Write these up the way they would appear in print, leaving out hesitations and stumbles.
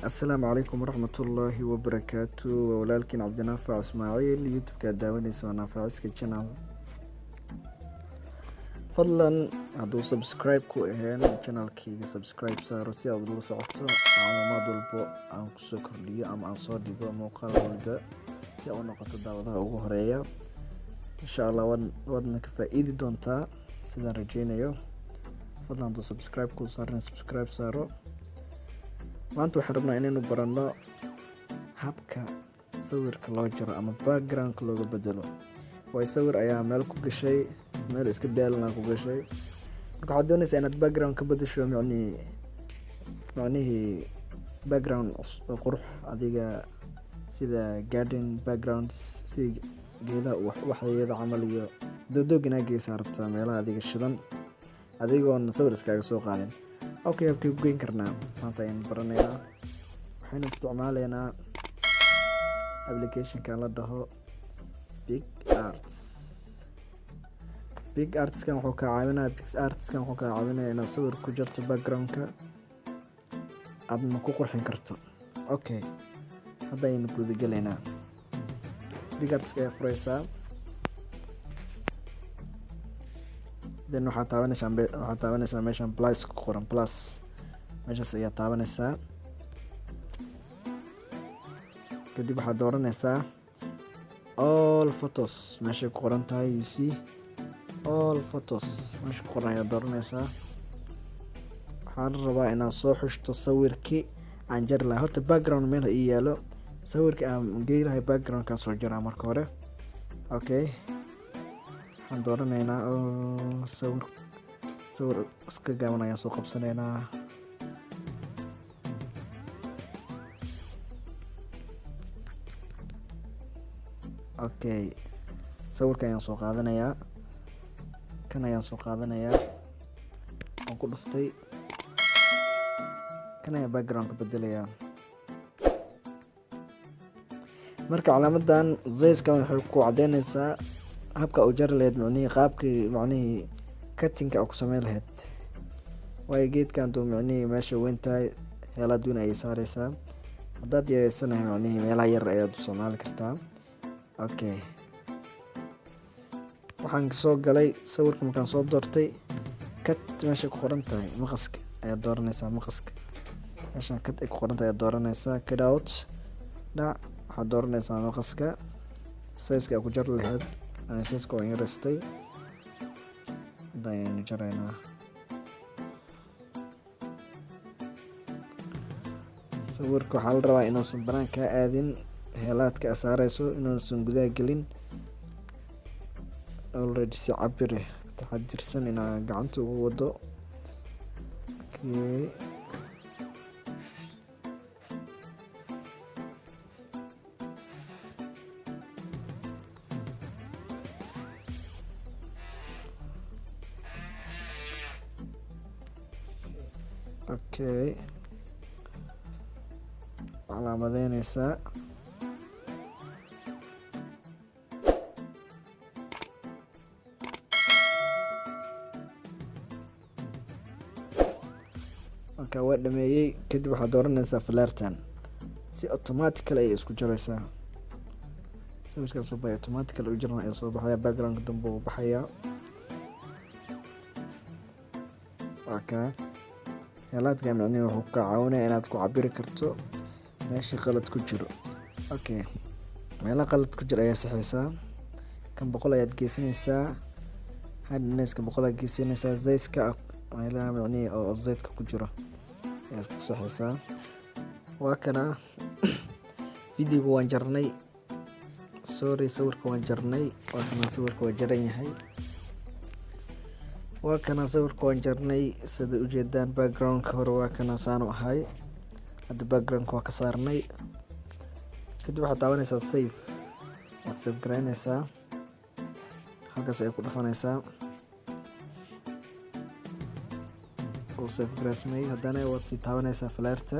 السلام عليكم ورحمة الله وبركاته ولكن عبد النافع اسماعيل يوتيوب كداوني سو نافع channel فضلا هدو سبسكرايب كو اهين channel كي سبسكرايب سارو سي ادو سocto معلومات walbo aan ku soo kordhiyo ama aan soo dhigo muuqaal walba si ay u noqoto daawadaha ugu horeeya insha Allah wadna ka faa'iidi doontaa sidaan rajeynayo fadlan hadu subscribe ku saaro maanta waxaan rabnaa inaynu baranno habka sawirka loo jaro ama background looga bedelo way sawir ayaa meel ku gashay meel iska daalna ku gashay marka waxaad doonaysaa inaad background ka bedesho macnihi background qurux adiga sida garden backgrounds si geedaha waxyeeda camal iyo doodogina geesaa rabtaa meelaha adiga shidan adigoon sawir iskaga soo qaadin okay habkii ku geyn karnaa maanta ayaan baranaynaa waxaynu isticmaalaynaa application-kan la dhaho PicsArts kan wuxuu ka caawinayaa inaad sawir ku jarto background-ka aadna ku qurxin karto okay hadda ayaynu guda gelaynaa PicsArts ayaa furaysaa then waxaad taabanaysaa meeshan plus ku qoran plus meeshaas ayaa taabanaysaa kadib waxaad dooranaysaa all photos meeshay ku qoran tahay you see all photos meesha ku qoran ayaa dooranaysaa waxaan rabaa inaad soo xushto sawirkii aan jari lahaa horta background meel ii yaalo sawirkii aan geli lahay background-kaan soo jaraa marka hore okay waxaan dooranaynaa sawir iska gaaban ayaan soo qabsanaynaa okay sawirka ayaan soo qaadanayaa kan ayaan soo qaadanayaa waan ku dhuftay kan ayaan background-ka bedelayaa marka calaamadan zeyskan waxay ku cadeynaysaa habka u jari lahayd macnihi cutting-ka ku sameyn lahayd way geedkan duu macnihi meesha weyn tahay heela duun ay saaraysaa haddaad yeesanahay macnihi meelaha yar ayaad u isticmaali kartaa okay waxaan soo galay sawirka markaan soo doortay cut meesha ku qoran tahay maqaska ayaad dooranaysaa maqaska meeshan cut ay ku qoran tahay ayaad dooranaysaa cut out waxaad dooranaysaa maqaska size-ka ku jari lahayd size-ka waan yarastay hadaynu jaraynaa sawirka waxaa la rabaa inuusan banaan kaa aadin heelaadka asaarayso inuusan gudaha gelin already si cabire taxadirsan inaa gacanta ugu wado okay okay calaamadeynaysaa marka waa dhameeyey kadib waxaad dooranaysaa flairtan si automatically ay isku jaraysaa sawirkaas soo baxay automatically u jarna ay soo baxaya background-ka dambe uu baxaya okay heelaadka macnihi wuxuu ka caawinayaa inaad ku cabiri karto meesha qalad ku jiro okay meelaha qalad ku jira ayaa saxaysaa kan 100 ayaad geysanaysaa hadneeska 100 ayaad geysanaysaa zayska meelaha macnihi oo zaydka ku jiro ayaad ku saxaysaa waa kana video waan jarnay sawirka waan jarnay waa kana sawirka waa jaran yahay waa kana sawirka waan jarnay sida u jeedaan background-ka hore waa kana saan u ahay hadda background-ka waa ka saarnay kadib waxaad taabanaysaa save waad save garaynaysaa halkaas ay ku dhufanaysaa oo save garasmay haddana waad sii taabanaysaa flairta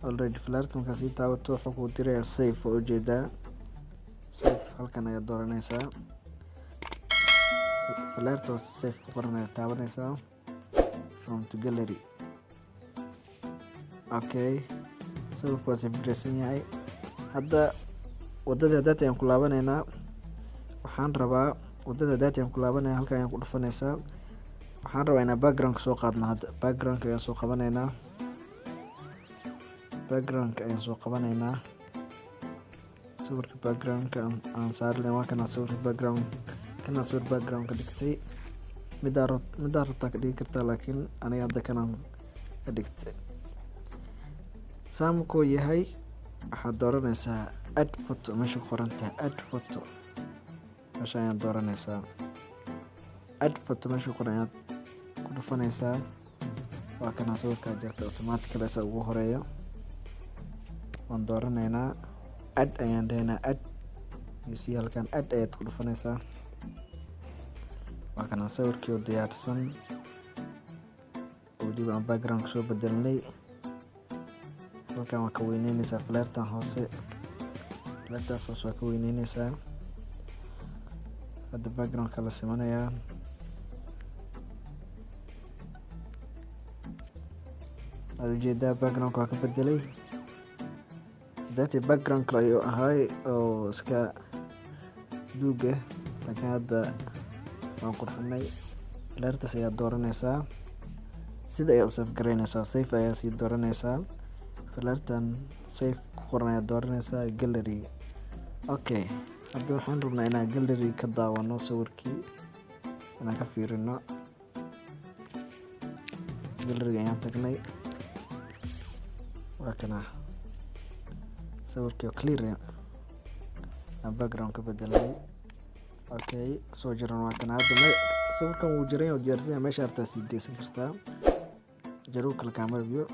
already flairta markaa sii taabato wuxuu ku dirayaa save oo ujeedaa save halkan ayaad dooranaysaa flairta save ku qoran ayaad taabanaysaa from to gallery okay sawirku waa safiraysan yahay. Hadda wadada data ayaan ku laabaneynaa. Waxaan rabaa wadada data ayaan ku laabaneynaa, halkan ayaan ku dhufanaysaa. Waxaan rabaa inaan background soo qaadno. Hadda background ayaan soo qabaneynaa. Sawirka background aan saarnay waa kana sawirka background. Kana sawir background ka dhigtay. Midaa rabtaa ka dhigi kartaa, laakiin aniga hadda kanaan ka dhigtay. Saamkoo yahay waxaad dooranaysaa add photo meesha ku qoran tahay add photo. Meesha ayaan dooranaysaa add photo meesha ku qoran ayaad ku dhufanaysaa. Waa kana sawirka jirta automatically isa ugu horeeyo. Waan dooranaynaa add ayaan dhaynaa add. You halkan add ayaad ku dhufanaysaa. Waa kana sawirkii oo diyaarsan. Waliba aan background soo bedelnay. Halkan waa ka weyneynaysaa flairtan hoose. Flairtaas hoose waa ka weyneynaysaa. Hadda background kala simanayaa. Aad ujeedaa background waa ka bedelay. Dati background kale ayuu ahay oo iska duuga, laakiin hadda waan qurxinay. Flairtaas ayaad dooranaysaa. Sida ayaad u save garaynaysaa. Save ayaa sii dooranaysaa. Flairtan save ku qoran ayaad dooranaysaa. Gallery. Okay, hadda waxaan rabnaa inaan gallery ka daawano sawirkii, inaan ka fiirino. Gallery ayaan tagnay. Waa kana sawirkii oo clear aan background ka bedelay. Okay, soo jiran waa kana. Hadda sawirkan wuu jiran oo diyaarsan yahay. Meesha artaa sii deysan kartaa. Jaruu kala camera view.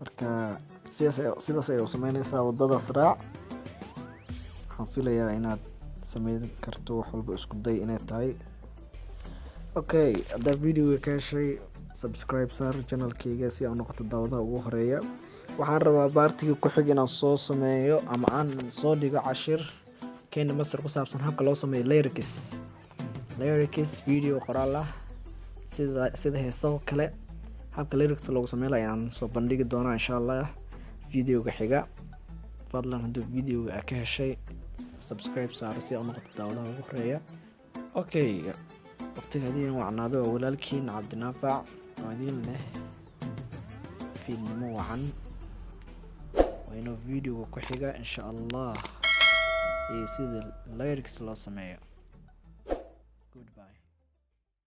Marka sidaas ay u sameynaysaa wadadaas raac. Waxaan filayaa inaad sameyn karto wax walba isku day inay tahay. Okay, hadda video ka heshay subscribe saar channelkayga si aad u noqoto daawadaha ugu horeeya. Waxaan rabaa baartiga ku xig inaan soo sameeyo ama aan soo dhigo cashir keena master ku saabsan habka loo sameeyo lyrics video qoraal ah sida heeso kale. Habka lyrics loogu sameeyo ayaan soo bandhigi doonaa insha Allah videoga xiga. Fadlan haddii videoga aad ka heshay subscribe saar si aad u noqoto daawadaha ugu horeeya. Okay, waqtigaadii wacnaado walaalkiin Cabdinaafac oo idin leh fiidnimo wacan. وإنه فيديو كحجة إن شاء الله يصير lyrics لو سمعه.